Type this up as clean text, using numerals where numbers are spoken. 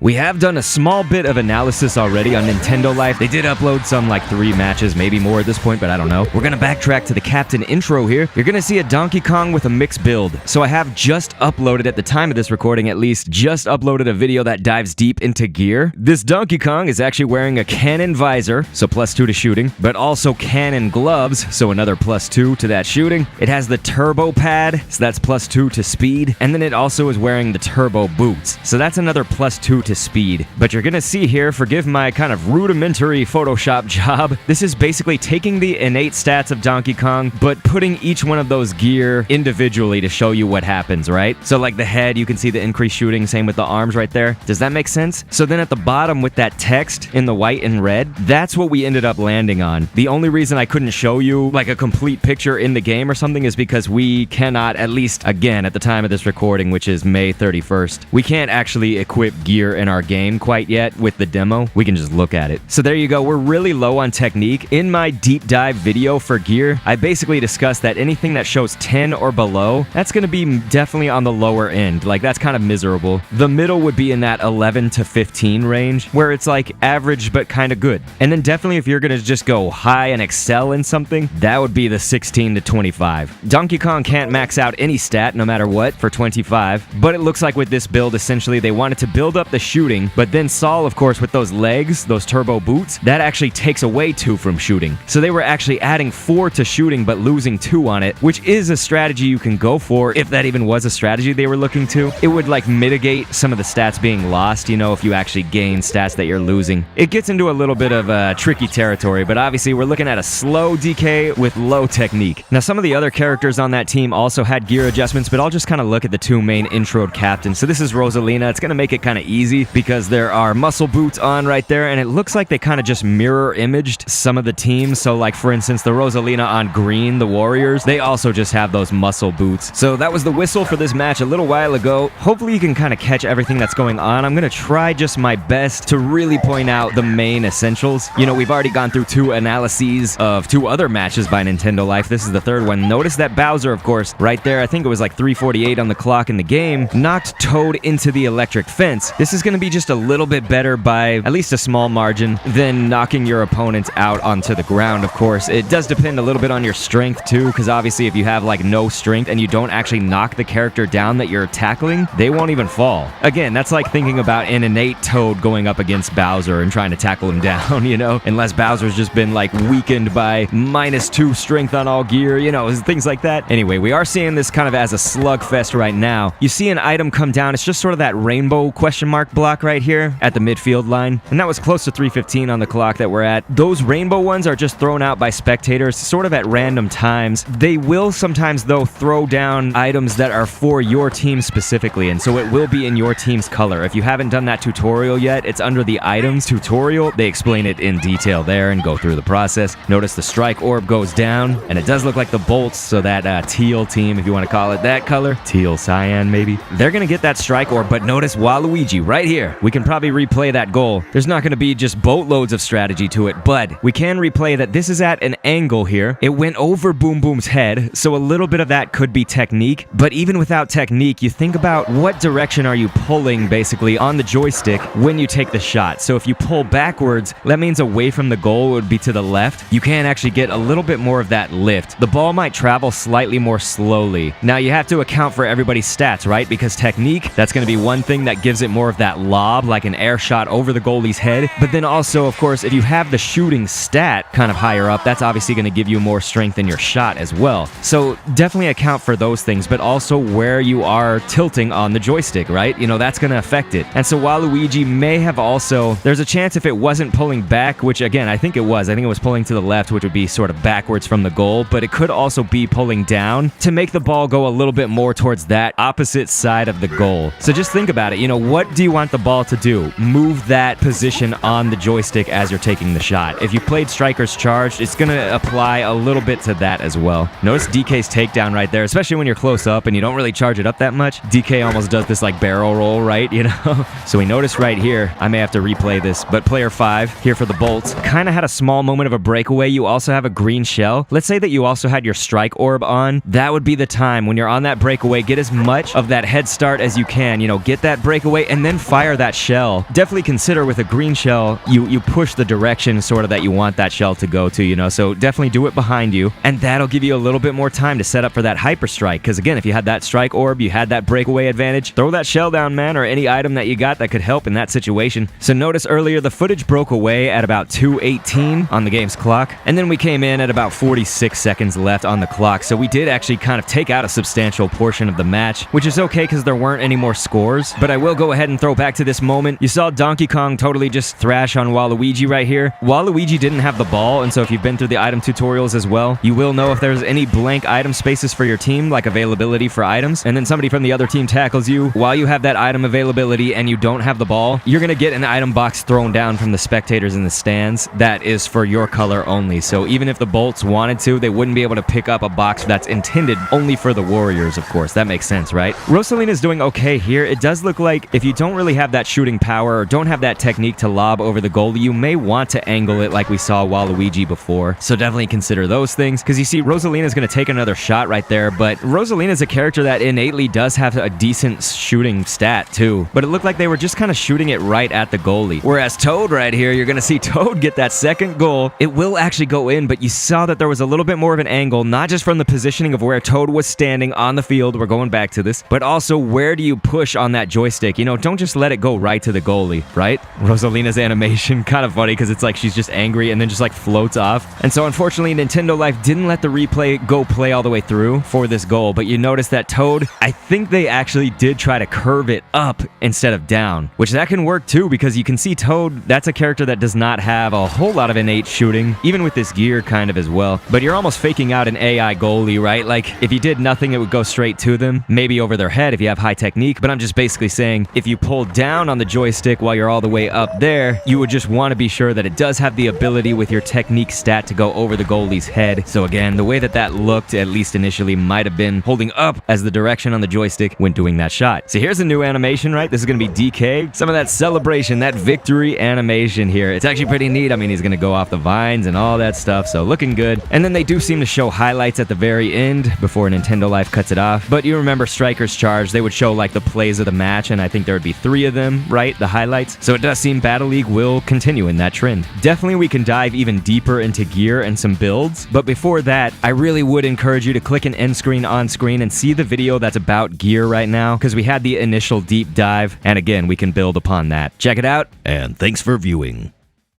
We have done a small bit of analysis already on Nintendo Life. They did upload some like 3 matches, maybe more at this point, but I don't know. We're gonna backtrack to the captain intro here. You're gonna see a Donkey Kong with a mixed build. So I have just uploaded, at the time of this recording at least, just uploaded a video that dives deep into gear. This Donkey Kong is actually wearing a cannon visor, so +2 to shooting, but also cannon gloves, so another +2 to that shooting. It has the turbo pad, so that's +2 to speed, and then it also is wearing the turbo boots, so that's another +2 to speed. But you're gonna see here, forgive my kind of rudimentary Photoshop job, this is basically taking the innate stats of Donkey Kong, but putting each one of those gear individually to show you what happens, right? So like the head, you can see the increased shooting, same with the arms right there. Does that make sense? So then at the bottom with that text in the white and red, that's what we ended up landing on. The only reason I couldn't show you like a complete picture in the game or something is because we cannot, at least again at the time of this recording, which is May 31st, we can't actually equip gear in our game quite yet with the demo. We can just look at it. So there you go, we're really low on technique. In my deep dive video for gear, I basically discussed that anything that shows 10 or below, that's gonna be definitely on the lower end. Like that's kind of miserable. The middle would be in that 11 to 15 range, where it's like average but kind of good. And then definitely if you're gonna just go high and excel in something, that would be the 16 to 25. Donkey Kong can't max out any stat no matter what for 25, but it looks like with this build, essentially they wanted to build up the shooting, but then Saul, of course, with those legs, those turbo boots, that actually takes away 2 from shooting. So they were actually adding 4 to shooting, but losing 2 on it, which is a strategy you can go for, if that even was a strategy they were looking to. It would like mitigate some of the stats being lost, you know, if you actually gain stats that you're losing. It gets into a little bit of tricky territory, but obviously we're looking at a slow DK with low technique. Now some of the other characters on that team also had gear adjustments, but I'll just kind of look at the 2 main introed captains. So this is Rosalina. It's going to make it kind of easy because there are muscle boots on right there, and it looks like they kind of just mirror imaged some of the teams. So like for instance, the Rosalina on green, the Warriors, they also just have those muscle boots. So that was the whistle for this match a little while ago. Hopefully you can kind of catch everything that's going on. I'm going to try just my best to really point out the main essentials. You know, we've already gone through 2 analyses of 2 other matches by Nintendo Life. This is the 3rd one. Notice that Bowser, of course, right there, I think it was like 3:48 on the clock in the game, knocked Toad into the electric fence. This is going to be just a little bit better by at least a small margin than knocking your opponent out onto the ground, of course. It does depend a little bit on your strength too, because obviously if you have like no strength and you don't actually knock the character down that you're tackling, they won't even fall. Again, that's like thinking about an innate Toad going up against Bowser and trying to tackle him down, you know? Unless Bowser's just been like weakened by -2 strength on all gear, you know, things like that. Anyway, we are seeing this kind of as a slugfest right now. You see an item come down, it's just sort of that rainbow question mark block right here at the midfield line, and that was close to 3:15 on the clock that we're at. Those rainbow ones are just thrown out by spectators sort of at random times. They will sometimes though throw down items that are for your team specifically, and so it will be in your team's color. If you haven't done that tutorial yet, it's under the items tutorial. They explain it in detail there and go through the process. Notice the strike orb goes down, and it does look like the bolts, so that teal team, if you want to call it that color, teal cyan maybe, they're gonna get that strike orb. But notice Waluigi right here, we can probably replay that goal. There's not gonna be just boatloads of strategy to it, but we can replay that this is at an angle here. It went over Boom Boom's head, so a little bit of that could be technique, but even without technique, you think about what direction are you pulling basically on the joystick when you take the shot. So if you pull backwards, that means away from the goal would be to the left. You can actually get a little bit more of that lift. The ball might travel slightly more slowly. Now you have to account for everybody's stats, right? Because technique, that's going to be one thing that gives it more of that lob, like an air shot over the goalie's head. But then also, of course, if you have the shooting stat kind of higher up, that's obviously going to give you more strength in your shot as well. So definitely account for those things, but also where you are tilting on the joystick, right? You know, that's going to affect it. And so Waluigi may have also, there's a chance if it wasn't pulling back, which again, I think it was pulling to the left, which would be sort of backwards from the goal, but it could also be pulling down to make the ball go a little bit more towards that opposite side of the goal. So just think about it, you know, what do you want the ball to do? Move that position on the joystick as you're taking the shot. If you played Strikers Charged, it's going to apply a little bit to that as well. Notice DK's takedown right there, especially when you're close up and you don't really charge it up that much. DK almost does this like barrel roll, right? You know? So we notice right here, I may have to replay this, but player 5 here for the Bolts kind of had a small moment of a breakaway. You also have a green shell. Let's say that you also had your strike orb on. That would be the time when you're on that breakaway, get as much of that head start as you can, you know, get that breakaway and then fire fire that shell, definitely consider with a green shell, you push the direction sort of that you want that shell to go to, you know, so definitely do it behind you, and that'll give you a little bit more time to set up for that hyper strike, because again, if you had that strike orb, you had that breakaway advantage, throw that shell down, man, or any item that you got that could help in that situation. So notice earlier the footage broke away at about 2:18 on the game's clock, and then we came in at about 46 seconds left on the clock, so we did actually kind of take out a substantial portion of the match, which is okay because there weren't any more scores. But I will go ahead and throw back to this moment. You saw Donkey Kong totally just thrash on Waluigi right here. Waluigi didn't have the ball, and so if you've been through the item tutorials as well, you will know if there's any blank item spaces for your team, like availability for items, and then somebody from the other team tackles you while you have that item availability and you don't have the ball, you're gonna get an item box thrown down from the spectators in the stands that is for your color only. So even if the Bolts wanted to, they wouldn't be able to pick up a box that's intended only for the Warriors, of course. That makes sense, right? Rosalina's doing okay here. It does look like if you don't really have that shooting power or don't have that technique to lob over the goalie, you may want to angle it like we saw Waluigi before. So definitely consider those things, because you see Rosalina's going to take another shot right there, but Rosalina's a character that innately does have a decent shooting stat too, but it looked like they were just kind of shooting it right at the goalie. Whereas Toad right here, you're going to see Toad get that second goal. It will actually go in, but you saw that there was a little bit more of an angle, not just from the positioning of where Toad was standing on the field, we're going back to this, but also where do you push on that joystick? You know, don't just let it go right to the goalie, right? Rosalina's animation, kind of funny because it's like she's just angry and then just like floats off. And so unfortunately, Nintendo Life didn't let the replay go play all the way through for this goal, but you notice that Toad, I think they actually did try to curve it up instead of down, which that can work too, because you can see Toad, that's a character that does not have a whole lot of innate shooting, even with this gear kind of as well. But you're almost faking out an AI goalie, right? Like if you did nothing, it would go straight to them, maybe over their head if you have high technique, but I'm just basically saying if you pull down on the joystick while you're all the way up there, you would just want to be sure that it does have the ability with your technique stat to go over the goalie's head. So again, the way that that looked, at least initially, might have been holding up as the direction on the joystick when doing that shot. So here's a new animation, right? This is going to be DK. Some of that celebration, that victory animation here. It's actually pretty neat. I mean, he's going to go off the vines and all that stuff, so looking good. And then they do seem to show highlights at the very end before Nintendo Life cuts it off. But you remember Striker's Charge, they would show like the plays of the match, and I think there would be 3 of them, right? The highlights. So it does seem Battle League will continue in that trend. Definitely we can dive even deeper into gear and some builds, but before that, I really would encourage you to click an end screen on screen and see the video that's about gear right now, because we had the initial deep dive, and again, we can build upon that. Check it out, and thanks for viewing.